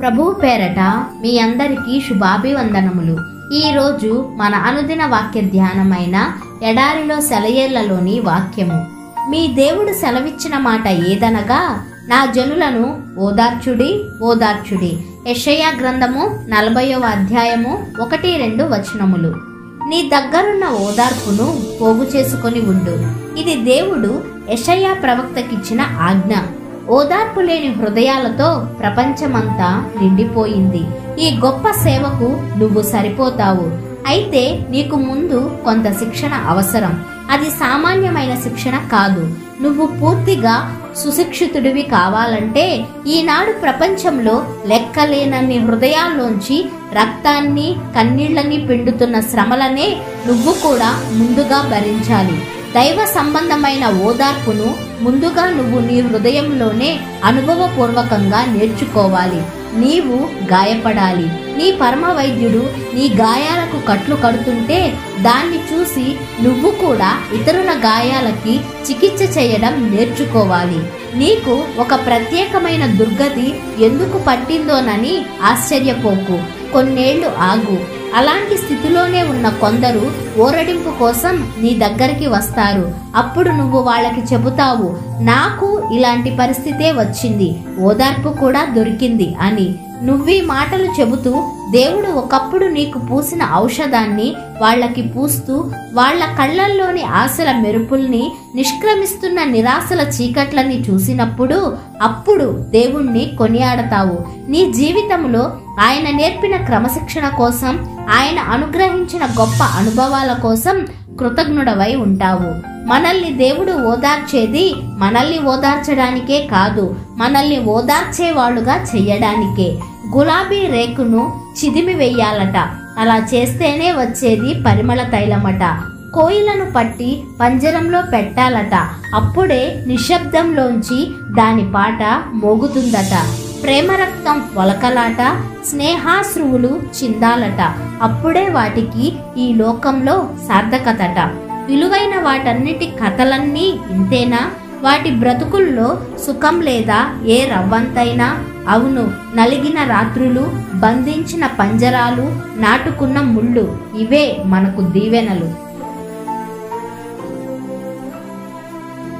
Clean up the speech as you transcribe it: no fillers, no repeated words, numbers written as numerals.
ప్రభువు పేరట మీ అందరికీ శుభాభివందనములు. ఈరోజు మన అనుదిన వాక్య ధ్యానమైన ఎడారిలో సెలయేళ్లలోని వాక్యము. మీ దేవుడు సెలవిచ్చిన మాట ఏదనగా, నా జనులను ఓదార్చుడి ఓదార్చుడి. యెషయా గ్రంథము 40వ అధ్యాయము 1-2 వచనములు. నీ దగ్గరున్న ఓదార్పును పోగు చేసుకొని ఉండు. ఇది దేవుడు యెషయా ప్రవక్తకిచ్చిన ఆజ్ఞ. ఓదార్పు లేని హృదయాలతో ప్రపంచమంతా నిండిపోయింది. ఈ గొప్ప సేవకు నువ్వు సరిపోతావు. అయితే నీకు ముందు కొంత శిక్షణ అవసరం. అది సామాన్యమైన శిక్షణ కాదు. నువ్వు పూర్తిగా సుశిక్షితుడివి కావాలంటే ఈనాడు ప్రపంచంలో లెక్కలేనన్ని హృదయాల్లోంచి రక్తాన్ని కన్నీళ్లని పిండుతున్న శ్రమలనే నువ్వు కూడా ముందుగా భరించాలి. దైవ సంబంధమైన ఓదార్పును ముందుగా నువ్వు నీ హృదయంలోనే అనుభవపూర్వకంగా నేర్చుకోవాలి. నీవు గాయపడాలి. నీ పరమ వైద్యుడు నీ గాయాలకు కట్లు కడుతుంటే దాన్ని చూసి నువ్వు కూడా ఇతరుల గాయాలకి చికిత్స చేయడం నేర్చుకోవాలి. నీకు ఒక ప్రత్యేకమైన దుర్గతి ఎందుకు పట్టిందోనని ఆశ్చర్యపోకు. కొన్నేళ్లు ఆగు. అలాంటి స్థితిలోనే ఉన్న కొందరు ఓరడింపు కోసం నీ దగ్గరికి వస్తారు. అప్పుడు నువ్వు వాళ్ళకి చెబుతావు, నాకు ఇలాంటి పరిస్థితే వచ్చింది, ఓదార్పు కూడా దొరికింది అని. నువ్వీ మాటలు చెబుతూ దేవుడు ఒకప్పుడు నీకు పూసిన ఔషధాన్ని వాళ్ళకి పూస్తూ వాళ్ళ కళ్ళల్లోని ఆశల మెరుపుల్ని, నిష్క్రమిస్తున్న నిరాశల చీకట్లని చూసినప్పుడు అప్పుడు దేవుణ్ణి కొనియాడతావు. నీ జీవితంలో ఆయన నేర్పిన క్రమశిక్షణ కోసం, ఆయన అనుగ్రహించిన గొప్ప అనుభవాల కోసం కృతజ్ఞుడవై ఉంటావు. మనల్ని దేవుడు ఓదార్చేది మనల్ని ఓదార్చడానికే కాదు, మనల్ని ఓదార్చేవాళ్ళుగా చెయ్యడానికే. గులాబీ రేకును చిదిమి వెయ్యాలట. అలా చేస్తేనే వచ్చేది పరిమళ తైలమట. కోయిలను పట్టి పంజరంలో పెట్టాలట. అప్పుడే నిశ్శబ్దంలోంచి దాని పాట మోగుతుందట. ప్రేమరక్తం ఒలకలాట, స్నేహాశ్రువులు చిందాలట. అప్పుడే వాటికి ఈ లోకంలో సార్థకతట. విలువైన వాటన్నిటి కథలన్నీ ఇంతేనా? వాటి బ్రతుకుల్లో సుఖం లేదా ఏ రవ్వంతైనా? అవును, నలిగిన రాత్రులు, బంధించిన పంజరాలు, నాటుకున్న ముళ్ళు, ఇవే మనకు దీవెనలు.